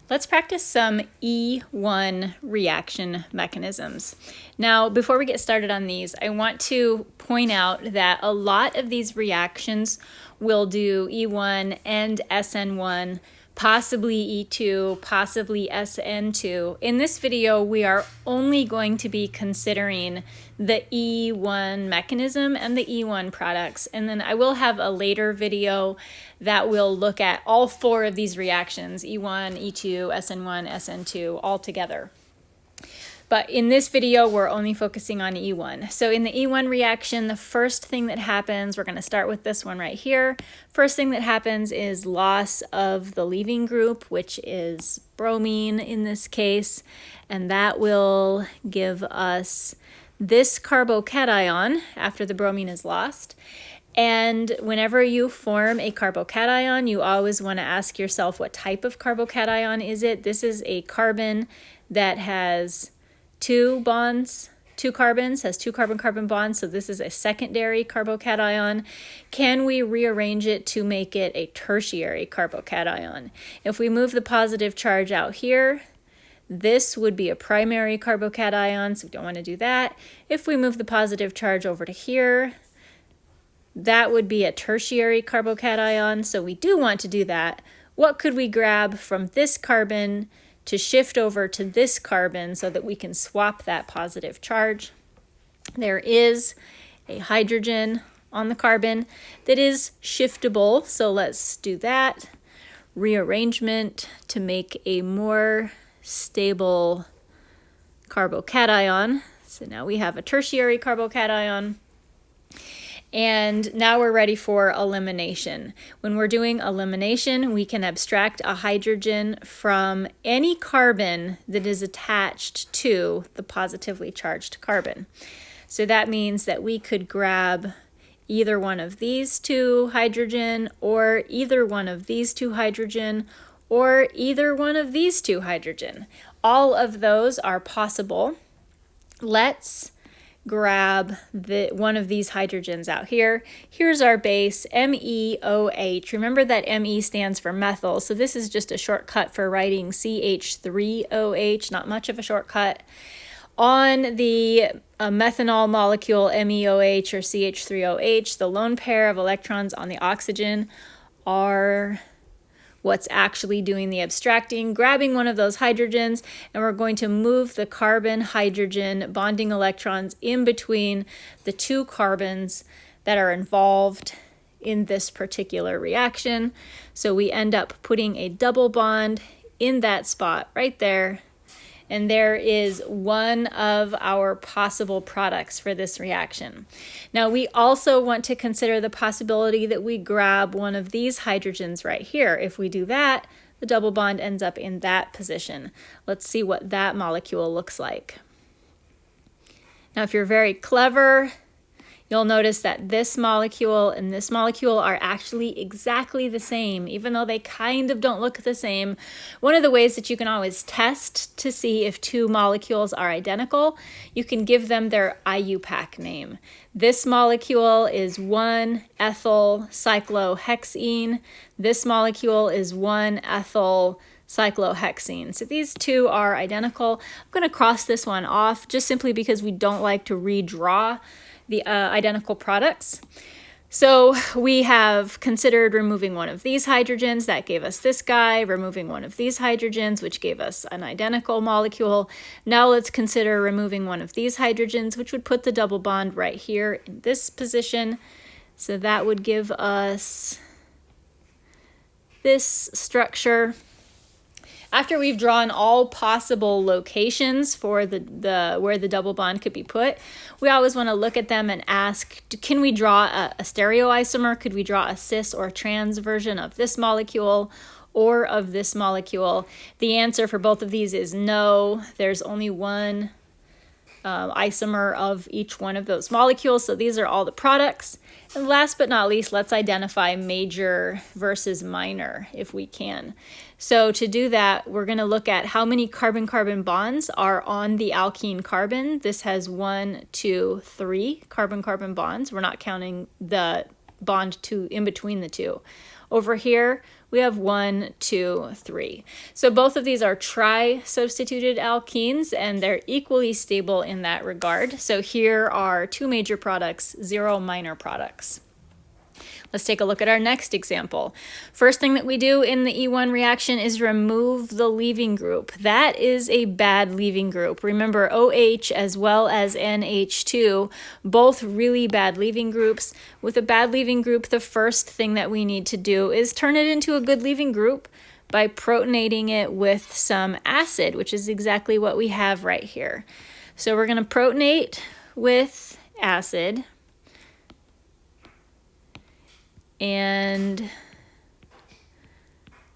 Let's practice some E1 reaction mechanisms. Now, before we get started on these, I want to point out that a lot of these reactions will do E1 and SN1, possibly E2, possibly SN2. In this video, we are only going to be considering the E1 mechanism and the E1 products. And then I will have a later video that will look at all four of these reactions, E1, E2, SN1, SN2, all together. But in this video, we're only focusing on E1. So in the E1 reaction, the first thing that happens, we're going to start with this one right here. First thing that happens is loss of the leaving group, which is bromine in this case. And that will give us this carbocation after the bromine is lost. And whenever you form a carbocation, you always want to ask yourself, what type of carbocation is it? This is a carbon that has two carbons, has two carbon-carbon bonds, so this is a secondary carbocation. Can we rearrange it to make it a tertiary carbocation? If we move the positive charge out here, this would be a primary carbocation, so we don't want to do that. If we move the positive charge over to here, that would be a tertiary carbocation, so we do want to do that. What could we grab from this carbon to shift over to this carbon so that we can swap that positive charge? There is a hydrogen on the carbon that is shiftable, so let's do that. Rearrangement to make a more stable carbocation. So now we have a tertiary carbocation. And now we're ready for elimination. When we're doing elimination, we can abstract a hydrogen from any carbon that is attached to the positively charged carbon. So that means that we could grab either one of these two hydrogen, or either one of these two hydrogen, or either one of these two hydrogen. All of those are possible. Let's grab one of these hydrogens out here. Here's our base, MEOH. Remember that Me stands for methyl, so this is just a shortcut for writing CH3OH, not much of a shortcut. On the methanol molecule MEOH or CH3OH, the lone pair of electrons on the oxygen are what's actually doing the abstracting, grabbing one of those hydrogens, and we're going to move the carbon-hydrogen bonding electrons in between the two carbons that are involved in this particular reaction. So we end up putting a double bond in that spot right there, and there is one of our possible products for this reaction. Now we also want to consider the possibility that we grab one of these hydrogens right here. If we do that, the double bond ends up in that position. Let's see what that molecule looks like. Now if you're very clever, you'll notice that this molecule and this molecule are actually exactly the same, even though they kind of don't look the same. One of the ways that you can always test to see if two molecules are identical, you can give them their IUPAC name. This molecule is 1-ethyl cyclohexene. This molecule is 1-ethyl cyclohexene. So these two are identical. I'm going to cross this one off just simply because we don't like to redraw the identical products. So we have considered removing one of these hydrogens, that gave us this guy, removing one of these hydrogens, which gave us an identical molecule. Now let's consider removing one of these hydrogens, which would put the double bond right here in this position. So that would give us this structure. After we've drawn all possible locations for where the double bond could be put, we always want to look at them and ask, can we draw a stereoisomer? Could we draw a cis or trans version of this molecule or of this molecule? The answer for both of these is no. There's only one isomer of each one of those molecules, so these are all the products. And last but not least, let's identify major versus minor if we can. So to do that, we're going to look at how many carbon-carbon bonds are on the alkene carbon. This has 1, 2, 3 carbon-carbon bonds. We're not counting the bond in between the two. Over here, we have 1, 2, 3. So both of these are tri-substituted alkenes, and they're equally stable in that regard. So here are 2 major products, 0 minor products. Let's take a look at our next example. First thing that we do in the E1 reaction is remove the leaving group. That is a bad leaving group. Remember, OH as well as NH2, both really bad leaving groups. With a bad leaving group, the first thing that we need to do is turn it into a good leaving group by protonating it with some acid, which is exactly what we have right here. So we're going to protonate with acid. And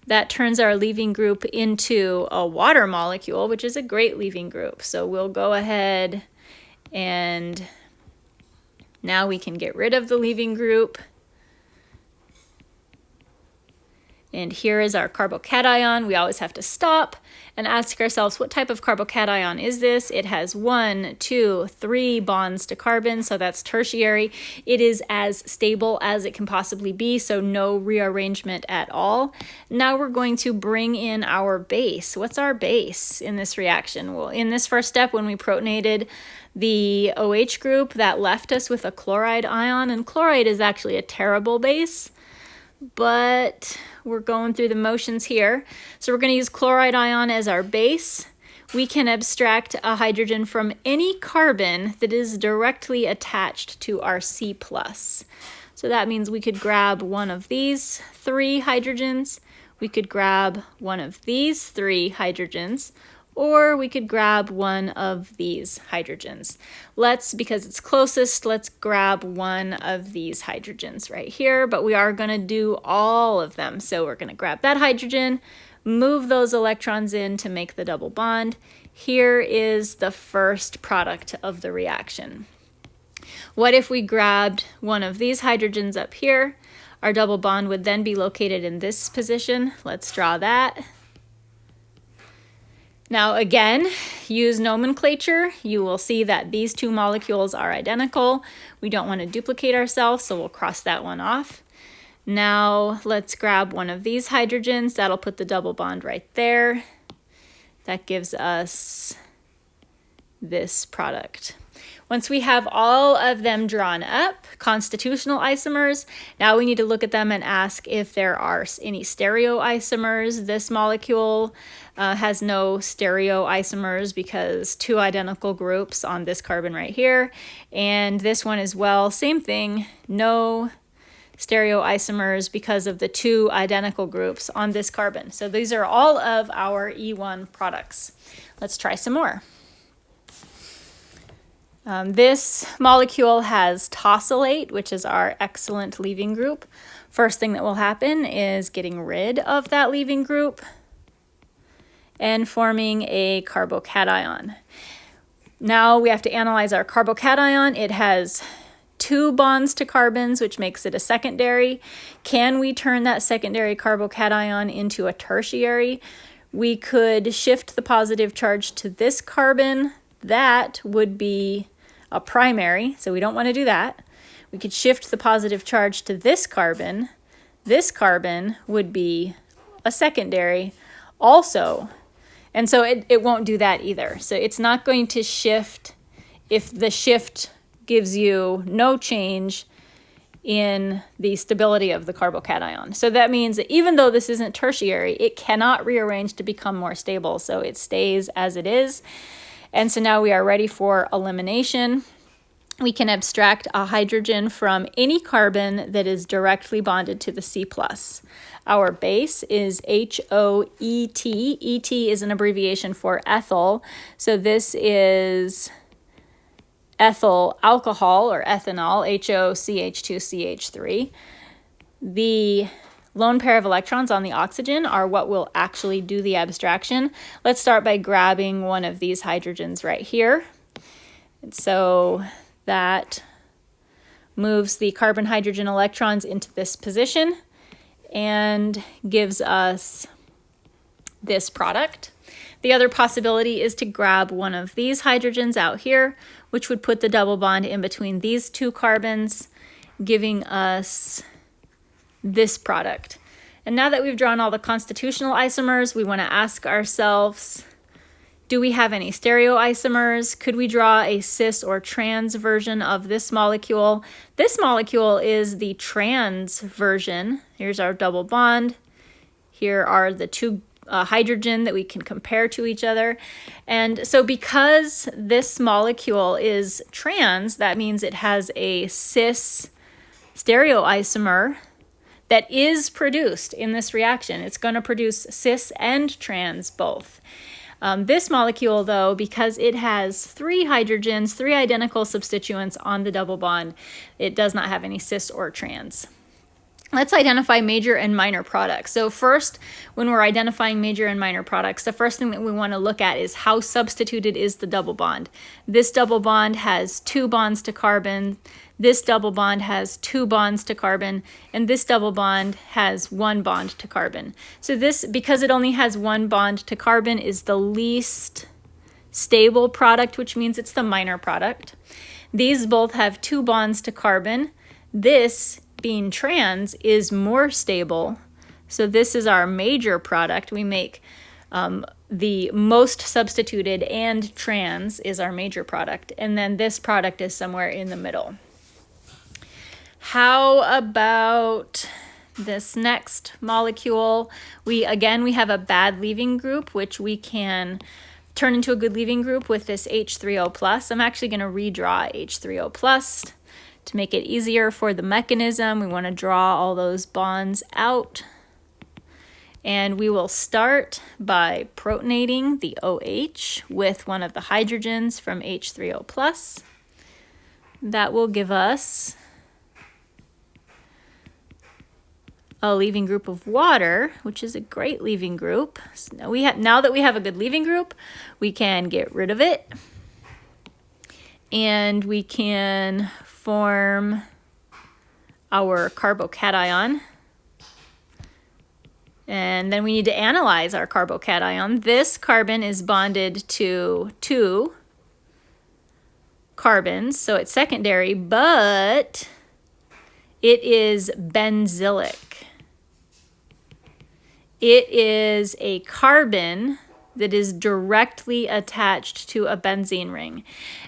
that turns our leaving group into a water molecule, which is a great leaving group. So we'll go ahead and now we can get rid of the leaving group. And here is our carbocation. We always have to stop and ask ourselves, what type of carbocation is this? It has 1, 2, 3 bonds to carbon, so that's tertiary. It is as stable as it can possibly be, so no rearrangement at all. Now we're going to bring in our base. What's our base in this reaction? Well, in this first step, when we protonated the OH group, that left us with a chloride ion, and chloride is actually a terrible base, but we're going through the motions here. So we're going to use chloride ion as our base. We can abstract a hydrogen from any carbon that is directly attached to our C+. So that means we could grab one of these 3 hydrogens, we could grab one of these 3 hydrogens, or we could grab one of these hydrogens. Because it's closest, let's grab one of these hydrogens right here, but we are going to do all of them. So we're going to grab that hydrogen, move those electrons in to make the double bond. Here is the first product of the reaction. What if we grabbed one of these hydrogens up here? Our double bond would then be located in this position. Let's draw that. Now again, use nomenclature. You will see that these 2 molecules are identical. We don't want to duplicate ourselves, so we'll cross that one off. Now let's grab one of these hydrogens. That'll put the double bond right there. That gives us this product. Once we have all of them drawn up, constitutional isomers, now we need to look at them and ask if there are any stereoisomers. This molecule has no stereoisomers because 2 identical groups on this carbon right here, and this one as well, same thing, no stereoisomers because of the 2 identical groups on this carbon. So these are all of our E1 products. Let's try some more. This molecule has tosylate, which is our excellent leaving group. First thing that will happen is getting rid of that leaving group and forming a carbocation. Now we have to analyze our carbocation. It has 2 bonds to carbons, which makes it a secondary. Can we turn that secondary carbocation into a tertiary? We could shift the positive charge to this carbon. That would be a primary, so we don't want to do that. We could shift the positive charge to this carbon. This carbon would be a secondary also. And so it won't do that either. So it's not going to shift if the shift gives you no change in the stability of the carbocation. So that means that even though this isn't tertiary, it cannot rearrange to become more stable. So it stays as it is. And so now we are ready for elimination. We can abstract a hydrogen from any carbon that is directly bonded to the C+. Our base is HOET. ET is an abbreviation for ethyl. So this is ethyl alcohol or ethanol, HOCH2CH3. The lone pair of electrons on the oxygen are what will actually do the abstraction. Let's start by grabbing one of these hydrogens right here. And so that moves the carbon-hydrogen electrons into this position and gives us this product. The other possibility is to grab one of these hydrogens out here, which would put the double bond in between these 2 carbons, giving us this product. And now that we've drawn all the constitutional isomers, we want to ask ourselves, do we have any stereoisomers? Could we draw a cis or trans version of this molecule? This molecule is the trans version. Here's our double bond. Here are the two hydrogen that we can compare to each other. And so because this molecule is trans, that means it has a cis stereoisomer that is produced in this reaction. It's going to produce cis and trans both. This molecule, though, because it has 3 hydrogens, 3 identical substituents on the double bond, it does not have any cis or trans. Let's identify major and minor products. So first, when we're identifying major and minor products, the first thing that we want to look at is how substituted is the double bond. This double bond has 2 bonds to carbon, this double bond has 2 bonds to carbon, and this double bond has 1 bond to carbon. So this, because it only has 1 bond to carbon, is the least stable product, which means it's the minor product. These both have 2 bonds to carbon. This, being trans, is more stable. So this is our major product. We make the most substituted, and trans is our major product. And then this product is somewhere in the middle. How about this next molecule? We have a bad leaving group, which we can turn into a good leaving group with this H3O+. I'm actually going to redraw H3O+. To make it easier for the mechanism, we want to draw all those bonds out. And we will start by protonating the OH with one of the hydrogens from H3O+. That will give us a leaving group of water, which is a great leaving group. So now that we have a good leaving group, we can get rid of it. And we can form our carbocation. And then we need to analyze our carbocation. This carbon is bonded to 2 carbons, so it's secondary, but it is benzylic. It is a carbon that is directly attached to a benzene ring.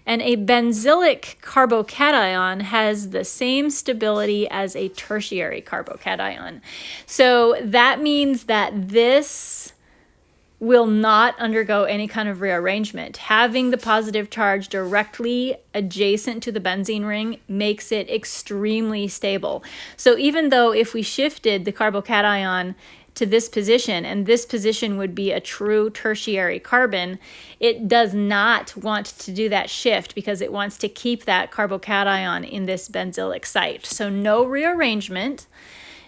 And a benzylic carbocation has the same stability as a tertiary carbocation. So that means that this will not undergo any kind of rearrangement. Having the positive charge directly adjacent to the benzene ring makes it extremely stable. So even though if we shifted the carbocation to this position, and this position would be a true tertiary carbon, it does not want to do that shift because it wants to keep that carbocation in this benzylic site. So no rearrangement.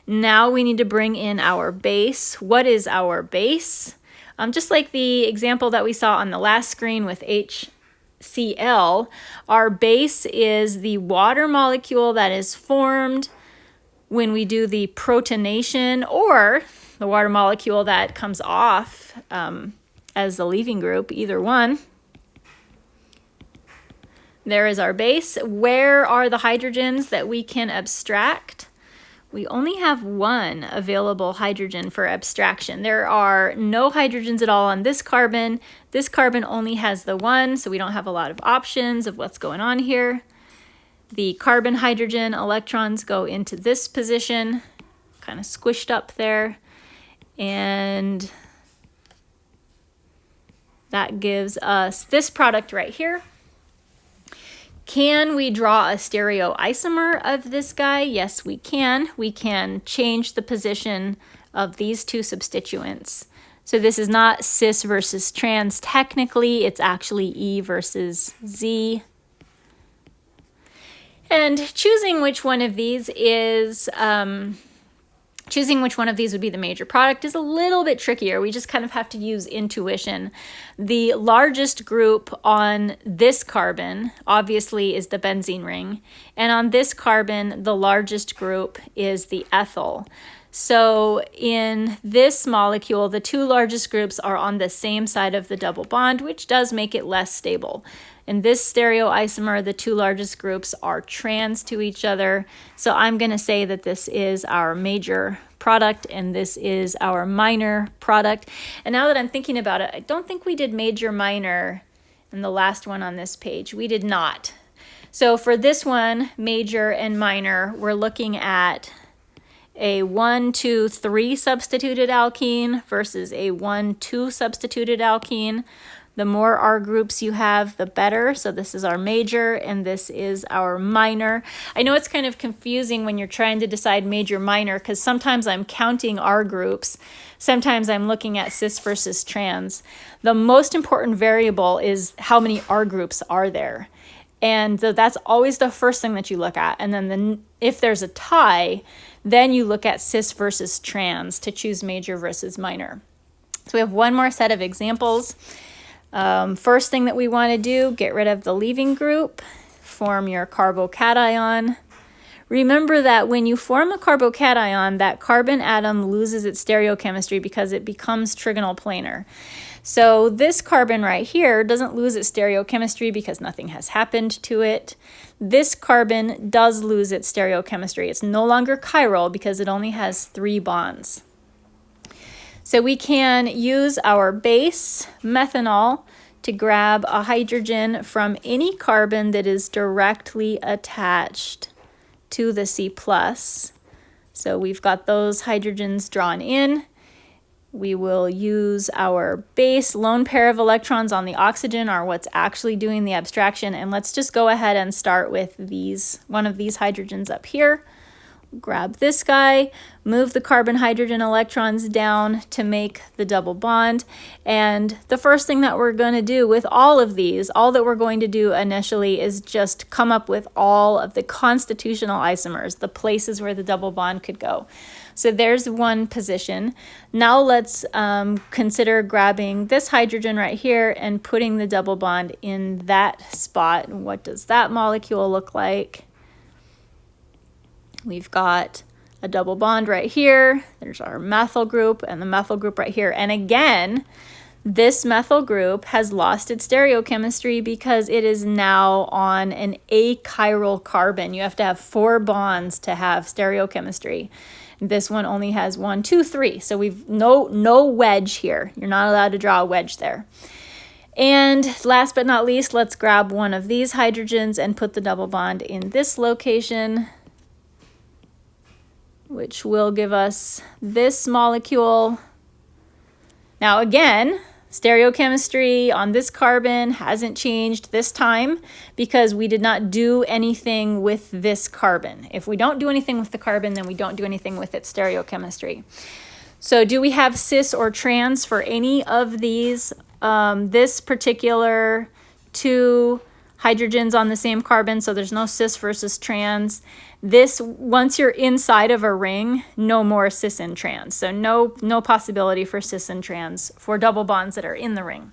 Now we need to bring in our base. What is our base? Just like the example that we saw on the last screen with HCl, our base is the water molecule that is formed when we do the protonation, or the water molecule that comes off as the leaving group, either one. There is our base. Where are the hydrogens that we can abstract? We only have 1 available hydrogen for abstraction. There are no hydrogens at all on this carbon. This carbon only has the 1, so we don't have a lot of options of what's going on here. The carbon hydrogen electrons go into this position, kind of squished up there. And that gives us this product right here. Can we draw a stereoisomer of this guy? Yes, we can. We can change the position of these 2 substituents. So this is not cis versus trans technically, it's actually E versus Z. And choosing which one of these would be the major product is a little bit trickier. We just kind of have to use intuition. The largest group on this carbon, obviously, is the benzene ring. And on this carbon, the largest group is the ethyl. So in this molecule, the two largest groups are on the same side of the double bond, which does make it less stable. In this stereoisomer, the two largest groups are trans to each other. So I'm going to say that this is our major product and this is our minor product. And now that I'm thinking about it, I don't think we did major minor in the last one on this page. We did not. So for this one, major and minor, we're looking at a 1,2,3 substituted alkene versus a 1,2 substituted alkene. The more R groups you have, the better. So this is our major and this is our minor. I know it's kind of confusing when you're trying to decide major minor because sometimes I'm counting R groups. Sometimes I'm looking at cis versus trans. The most important variable is how many R groups are there. And so that's always the first thing that you look at. And then if there's a tie, then you look at cis versus trans to choose major versus minor. So we have one more set of examples. First thing that we want to do, get rid of the leaving group, form your carbocation. Remember that when you form a carbocation, that carbon atom loses its stereochemistry because it becomes trigonal planar. So this carbon right here doesn't lose its stereochemistry because nothing has happened to it. This carbon does lose its stereochemistry. It's no longer chiral because it only has 3 bonds. So we can use our base, methanol, to grab a hydrogen from any carbon that is directly attached to the C+. So we've got those hydrogens drawn in. We will use our base. Lone pair of electrons on the oxygen are what's actually doing the abstraction. And let's just go ahead and start with one of these hydrogens up here. Grab this guy, move the carbon hydrogen electrons down to make the double bond. And the first thing that we're going to do with all of these, all that we're going to do initially is just come up with all of the constitutional isomers, the places where the double bond could go. So there's one position. Now let's consider grabbing this hydrogen right here and putting the double bond in that spot. And what does that molecule look like? We've got a double bond right here. There's our methyl group and the methyl group right here. And again, this methyl group has lost its stereochemistry because it is now on an achiral carbon. You have to have 4 bonds to have stereochemistry. This one only has 1, 2, 3. So we've no wedge here. You're not allowed to draw a wedge there. And last but not least, let's grab one of these hydrogens and put the double bond in this location, which will give us this molecule. Now again, stereochemistry on this carbon hasn't changed this time because we did not do anything with this carbon. If we don't do anything with the carbon, then we don't do anything with its stereochemistry. So do we have cis or trans for any of these? This particular 2 hydrogens on the same carbon, so there's no cis versus trans. This, once you're inside of a ring, no more cis and trans. So no possibility for cis and trans for double bonds that are in the ring.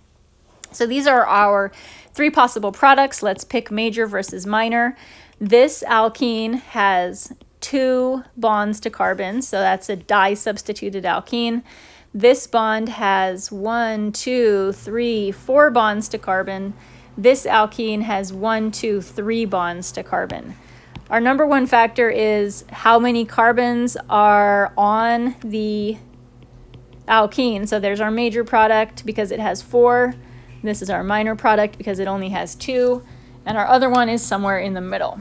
So these are our 3 possible products. Let's pick major versus minor. This alkene has 2 bonds to carbon, so that's a di-substituted alkene. This bond has 1, 2, 3, 4 bonds to carbon. This alkene has 1, 2, 3 bonds to carbon. Our number 1 factor is how many carbons are on the alkene. So there's our major product because it has 4. This is our minor product because it only has 2. And our other one is somewhere in the middle.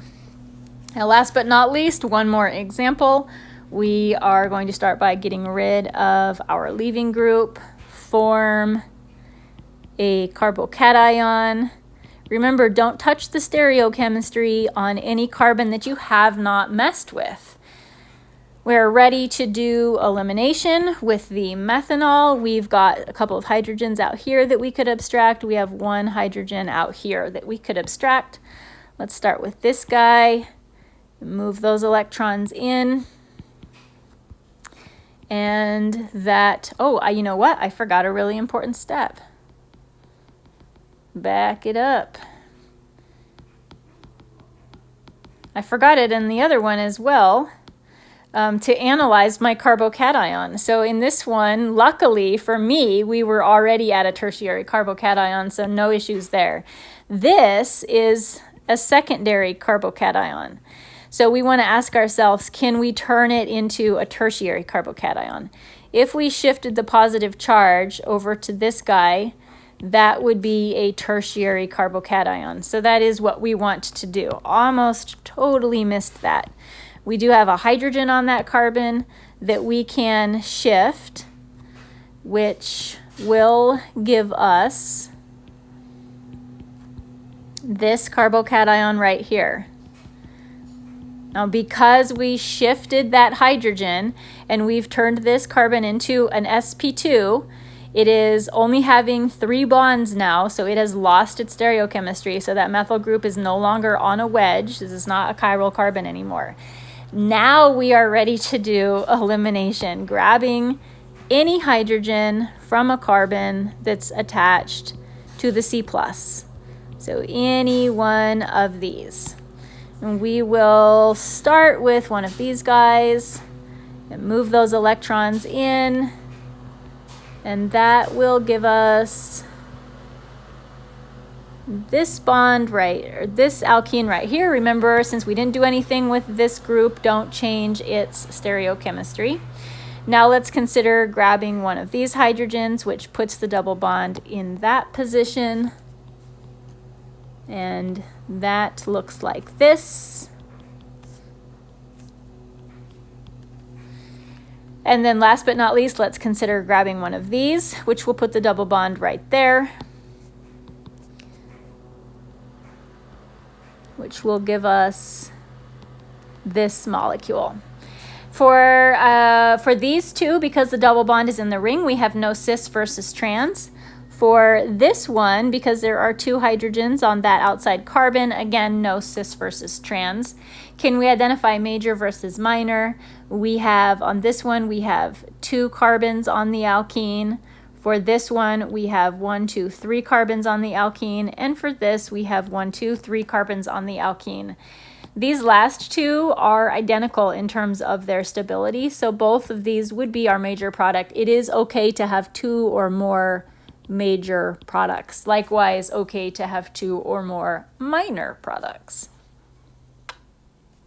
Now last but not least, one more example. We are going to start by getting rid of our leaving group, form a carbocation. Remember, don't touch the stereochemistry on any carbon that you have not messed with. We're ready to do elimination with the methanol. We've got a couple of hydrogens out here that we could abstract. We have 1 hydrogen out here that we could abstract. Let's start with this guy. Move those electrons in. And that, you know what? I forgot a really important step. Back it up. I forgot it in the other one as well. to analyze my carbocation. So in this one, luckily for me, we were already at a tertiary carbocation, so no issues there. This is a secondary carbocation. So we want to ask ourselves, can we turn it into a tertiary carbocation? If we shifted the positive charge over to this guy, that would be a tertiary carbocation. So that is what we want to do. Almost totally missed that. We do have a hydrogen on that carbon that we can shift, which will give us this carbocation right here. Now, because we shifted that hydrogen and we've turned this carbon into an sp2, it is only having 3 bonds now, so it has lost its stereochemistry, so that methyl group is no longer on a wedge. This is not a chiral carbon anymore. Now we are ready to do elimination, grabbing any hydrogen from a carbon that's attached to the C+. So any one of these. And we will start with one of these guys and move those electrons in, and that will give us this bond or this alkene right here. Remember, since we didn't do anything with this group, don't change its stereochemistry. Now let's consider grabbing one of these hydrogens, which puts the double bond in that position. And that looks like this. And then last but not least, let's consider grabbing one of these, which will put the double bond right there, which will give us this molecule. For these two, because the double bond is in the ring, we have no cis versus trans. For this one, because there are 2 hydrogens on that outside carbon, again, no cis versus trans. Can we identify major versus minor? We have, on this one, we have 2 carbons on the alkene. For this one, we have 1, 2, 3 carbons on the alkene. And for this, we have 1, 2, 3 carbons on the alkene. These last 2 are identical in terms of their stability, so both of these would be our major product. It is okay to have 2 or more major products. Likewise, okay to have 2 or more minor products.